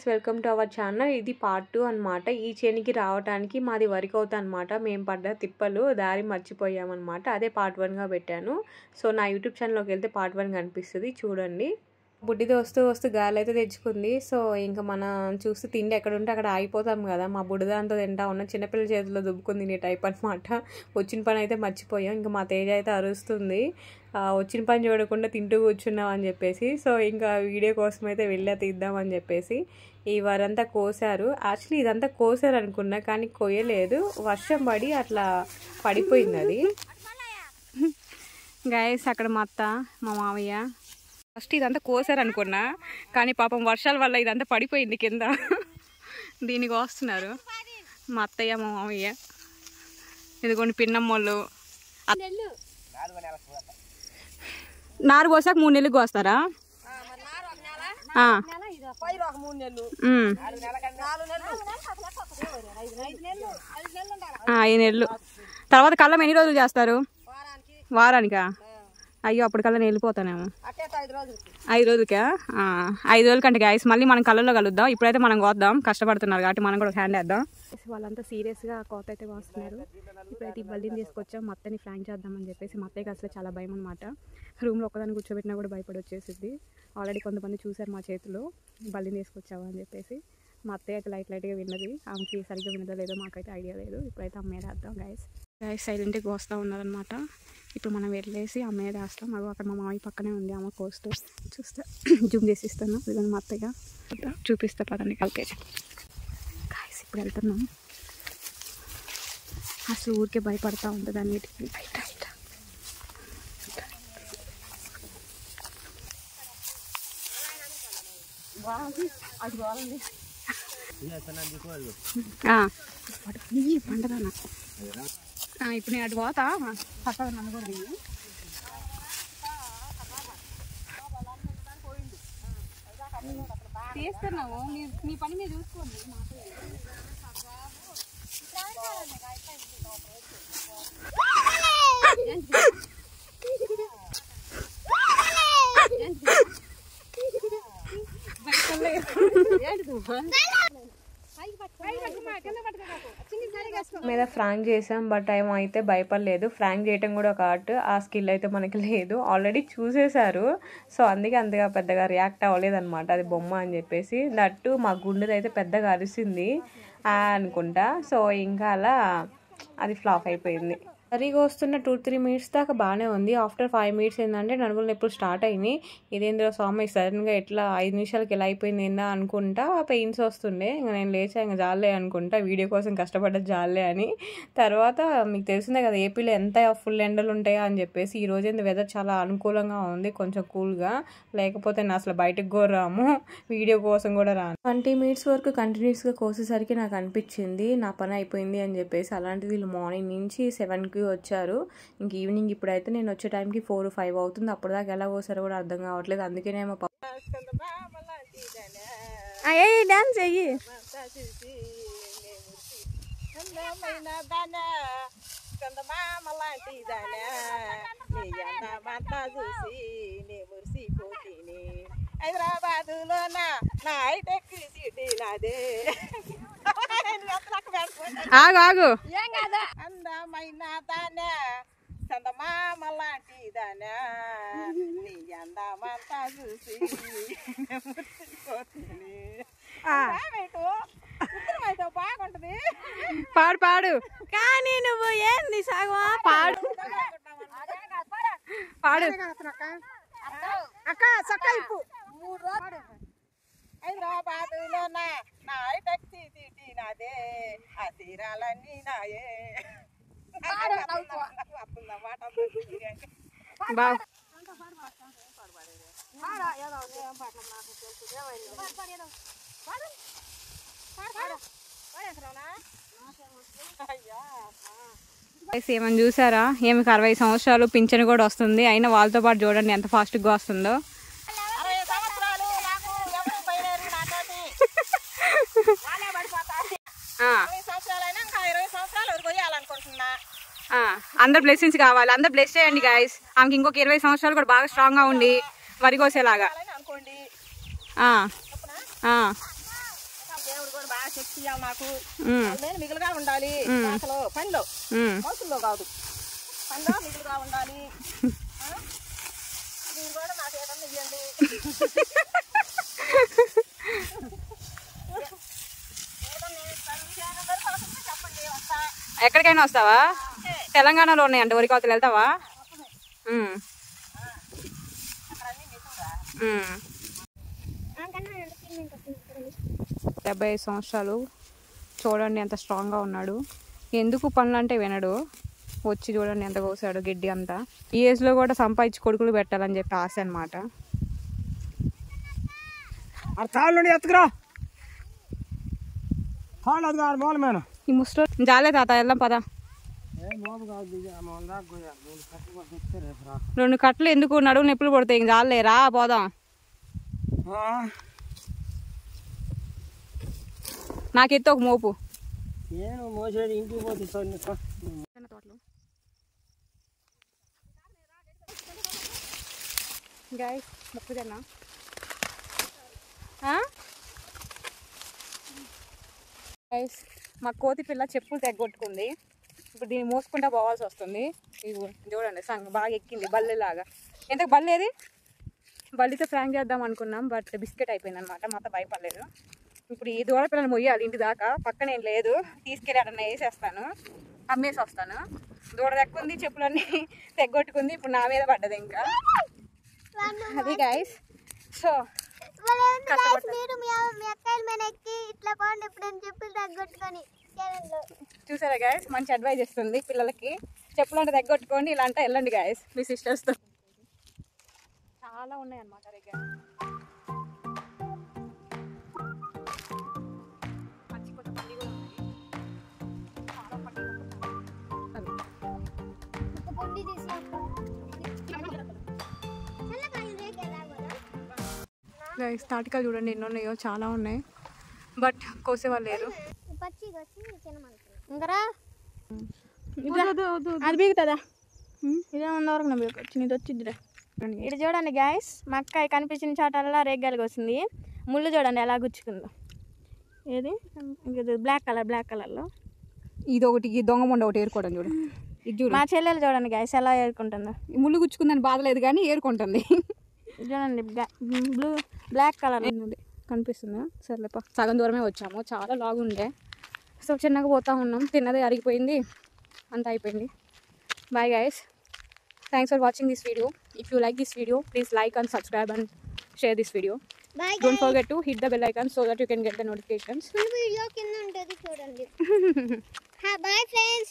Guys, welcome to our channel. ఇది part 2 అనమాట. ఈ చేనికి రావడానికి మాది వరకు అవుతా అనమాట. మేము పడ్డ తిప్పలు దారి మర్చిపోయామన్నమాట. అదే పార్ట్ 1గా పెట్టాను. సో నా యూట్యూబ్ ఛానల్లోకి వెళ్తే పార్ట్ 1 కనిపిస్తుంది, చూడండి. బుడ్డిది వస్తూ గాలి అయితే తెచ్చుకుంది. సో ఇంకా మనం చూస్తూ తిండి ఎక్కడ ఉంటే అక్కడ ఆగిపోతాం కదా. మా బుడ్డదాంతో తింటా ఉన్న చిన్నపిల్లల చేతిలో దుబ్బుకుంది నీ టైప్ అనమాట. వచ్చిన పని అయితే మర్చిపోయాం. ఇంకా మా తేజ అయితే అరుస్తుంది, వచ్చిన పని చూడకుండా తింటూ కూర్చున్నాం అని చెప్పేసి. సో ఇంకా వీడియో కోసం అయితే వెళ్ళా తీద్దామని చెప్పేసి ఈ వారంతా కోసారు. యాక్చువల్లీ ఇదంతా కోసారు అనుకున్నా, కానీ కొయ్యలేదు. వర్షం పడి అట్లా పడిపోయింది అది. గైస్, అక్కడ మా అత్త మా మామయ్య ఫస్ట్ ఇదంతా కోసారు అనుకున్నా, కానీ పాపం వర్షాల వల్ల ఇదంతా పడిపోయింది కింద. దీనికి వస్తున్నారు మా అత్తయ్య మా మామయ్య. ఇదిగోండి పిన్నమ్మోళ్ళు. నారు పోసాక 3 నెలలకు వస్తారా? 5 నెలలు తర్వాత కళ్ళం ఎన్ని రోజులు చేస్తారు? వారానికా? అయ్యో, అప్పటికల్లా నేను వెళ్ళిపోతానేమో. 5 రోజులకా? 5 రోజులకంటే గాయస్ మళ్ళీ మనం కళ్ళల్లో కలుద్దాం. ఇప్పుడైతే మనం కోద్దాం, కష్టపడుతున్నారు కాబట్టి మనం కూడా హ్యాండ్ వేద్దాం. వాళ్ళంతా సీరియస్గా కోత అయితే కోస్తున్నారు. ఇప్పుడైతే ఈ బల్లిని తీసుకొచ్చాం, మత్తని ఫ్రాంక్ చేద్దామని చెప్పేసి. మత్తయ్యకి అసలు చాలా భయం అనమాట. రూమ్లో ఒక్కదాన్ని కూర్చోబెట్టినా కూడా భయపడి వచ్చేసింది. ఆల్రెడీ కొంతమంది చూశారు మా చేతిలో బల్లిని తీసుకొచ్చావా అని చెప్పేసి. మా అత్తయ్య అయితే లైట్గా విన్నది, ఆమెకి సరిగ్గా వినదో లేదో మాకైతే ఐడియా లేదు. ఇప్పుడైతే అమ్మేదేద్దాం గైస్. సైలెంట్గా కోస్తూ ఉన్నారనమాట. ఇప్పుడు మనం వెళ్ళేసి అమ్మేది వేస్తాం. అవి అక్కడ మా మామయ్య పక్కనే ఉంది, అమ్మ కోస్తూ చూస్తా. జూమ్ చేసి ఇస్తాను, ఇదని మా అత్తయ్య చూపిస్తా పదండి కలిపేసి. గైస్ ఇప్పుడు వెళ్తున్నాం. అసలు ఊరికే భయపడతా ఉంటుంది అన్నిటికీ. బయట అది బాగుంది పండదా నాకు. ఇప్పుడు నేను అటు పోతా పక్కన నన్నకూడదు. తీస్తున్నావు మీ పని మీరు చూసుకోండి. మీద ఫ్రాంక్ చేసాం, బట్ ఏమో అయితే భయపడలేదు. ఫ్రాంక్ చేయటం కూడా ఒక ఆర్ట్. ఆ స్కిల్ అయితే మనకి లేదు, ఆల్రెడీ చూసేశారు. సో అందుకే అంతగా పెద్దగా రియాక్ట్ అవ్వలేదు అనమాట. అది బొమ్మ అని చెప్పేసి. దట్టు మా గుండెది అయితే పెద్దగా అరిసింది అనుకుంటా. సో ఇంకా అలా అది ఫ్లాప్ అయిపోయింది. సరిగా వస్తున్న 2-3 మినిట్స్ దాకా బాగానే ఉంది. ఆఫ్టర్ 5 మినిట్స్ ఏంటంటే నడుగులు నొప్పులు స్టార్ట్ అయినాయి. ఇదేంద్ర స్వామి సడన్గా ఎట్లా 5 నిమిషాలకి ఎలా అయిపోయింది ఏందా అనుకుంటా పెయిన్స్ వస్తుండే. ఇంకా నేను లేచా, ఇంకా జాలే అనుకుంటా, వీడియో కోసం కష్టపడ్డది జాలే అని. తర్వాత మీకు తెలిసిందే కదా ఏపీలో ఎంత ఫుల్ ఎండలు ఉంటాయా అని చెప్పేసి. ఈ రోజు ఏంది వెదర్ చాలా అనుకూలంగా ఉంది, కొంచెం కూల్గా. లేకపోతే నేను అసలు బయటకు కూడా రాము, వీడియో కోసం కూడా రాను. 20 మినిట్స్ వరకు కంటిన్యూస్గా కోసేసరికి నాకు అనిపించింది నా పని అయిపోయింది అని చెప్పేసి. అలాంటిది వీళ్ళు మార్నింగ్ నుంచి 7కి వచ్చారు. ఇంక ఈవినింగ్ ఇప్పుడైతే నేను వచ్చే టైంకి 4-5 అవుతుంది. అప్పటిదాకా ఎలా కోసారో కూడా అర్థం కావట్లేదు. అందుకేనేమో డాన్స్ చెయ్యి. హైదరాబాదులో నా హైటెక్ సిటీ నాదే. ఆగు అందమైన దానా చందమామ లాంటి దానా, నీ అందమంతా చూసి బాగుంటది. పాడు కానీ నువ్వు ఏంది సాగవా? పాడు అక్క చక్క ఇప్పు. 3 రోజులు హైదరాబాదులో నా హైటెక్ సిటీ నాదే, ఆ తీరాలన్నీ నాయే. ఏమని చూసారా? ఏమికి 60 సంవత్సరాలు పింఛను కూడా వస్తుంది. అయినా వాళ్ళతో పాటు చూడండి ఎంత ఫాస్ట్గా వస్తుందో. అందరు బ్లెస్సింగ్స్ కావాలి, అందరు బ్లెస్ చేయండి గైస్. ఆమెకి ఇంకొక 20 సంవత్సరాలు కూడా బాగా స్ట్రాంగ్ గా ఉండి వరి కోసేలాగా. శక్తి ఇవ్వాలి నాకు. నేను మిగులుగా ఉండాలి అసలు పనిలో, మనుషుల్లో కాదు, పనిలో మిగులుగా ఉండాలి. మీరు కూడా నాకు ఏదన్నా ఇవ్వండి. చెప్పండి, వస్తా. ఎక్కడికైనా వస్తావా? తెలంగాణలో ఉన్నాయంట వరి కోతలు, వెళ్తావా? 75 సంవత్సరాలు, చూడండి ఎంత స్ట్రాంగ్గా ఉన్నాడు. ఎందుకు పనులు అంటే వినడు. వచ్చి చూడండి ఎంత కోసాడు గిడ్డి అంతా. ఈ ఏజ్లో కూడా సంపాదించి కొడుకులు పెట్టాలని చెప్పి ఆశ అనమాట. ఈ ముస్లో జాలే తాత, వెళ్దాం పదా. 2 కట్టలు ఎందుకు, నడువు నొప్పులు పడతాయి. ఇంక జాలే, రా పోదాం. నాకెత్తే ఒక మోపు. గైస్ మొక్కజొన్న గైస్, మా కోతి పిల్ల చెప్పులు తెగొట్టుకుంది. ఇప్పుడు దీన్ని మోసుకుంటా పోవాల్సి వస్తుంది. ఇది చూడండి సంగ బాగా ఎక్కింది బల్లెలాగా. ఎంత బల్లేది, బల్లితో ఫ్రాంక్ చేద్దాం అనుకున్నాం, బట్ బిస్కెట్ అయిపోయింది అనమాట. మాతో భయపడలేదు. ఇప్పుడు ఈ దూడ పిల్లలు మొయ్యాలి ఇంటి దాకా. పక్కనేం లేదు, తీసుకెళ్ళి అక్కడ వేసేస్తాను, అమ్మేసి వస్తాను. దూడ దక్కుంది, చెప్పులన్నీ తెగొట్టుకుంది. ఇప్పుడు నా మీద పడ్డది ఇంకా. అది గైస్. సో చూసారా గైస్, మంచి అడ్వైజ్ ఇస్తుంది పిల్లలకి. చెప్పులు అంటే తెగొట్టుకోండి, ఇలా అంటే వెళ్ళండి గైస్ మీ సిస్టర్స్తో. చాలా ఉన్నాయి అన్నమాట దగ్గర. తాటికాయలు చూడండి ఎన్ని ఉన్నాయో, చాలా ఉన్నాయి. బట్ కోసేవాళ్ళు లేరు. అది బీగుతుందా? ఇదేమన్నా వరకు బీగొచ్చు, ఇది వచ్చిద్దిరా. ఇది చూడండి గాయస్, మా అక్క కనిపించిన చోటల్లా రేగ్గాయలు వస్తుంది. ముళ్ళు చూడండి ఎలా గుచ్చుకుందో. ఏది బ్లాక్ కలర్లో. ఇది ఒకటి, ఈ దొంగ మొండ ఒకటి ఏరుకోవడం చూడు. ఇది చూడు, మా చెల్లెలు చూడండి గాయస్ ఎలా ఏరుకుంటుందో. ముళ్ళు గుచ్చుకుందని బాధలేదు కానీ ఏరుకుంటుంది. చూడండి బ్లాక్ కలర్ కనిపిస్తుందా? సర్లేపా, సగం దూరమే వచ్చాము. చాలా లాగుండే, సో చిన్నగా పోతా ఉన్నాం. తిన్నదే అరిగిపోయింది, అంతా అయిపోయింది. Bye guys, thanks for watching this video. If you like this video, please like and subscribe and share this video. Bye, don't forget to hit the bell icon so that you can get the notifications. Full video కింద ఉంటది చూడండి. Bye friends.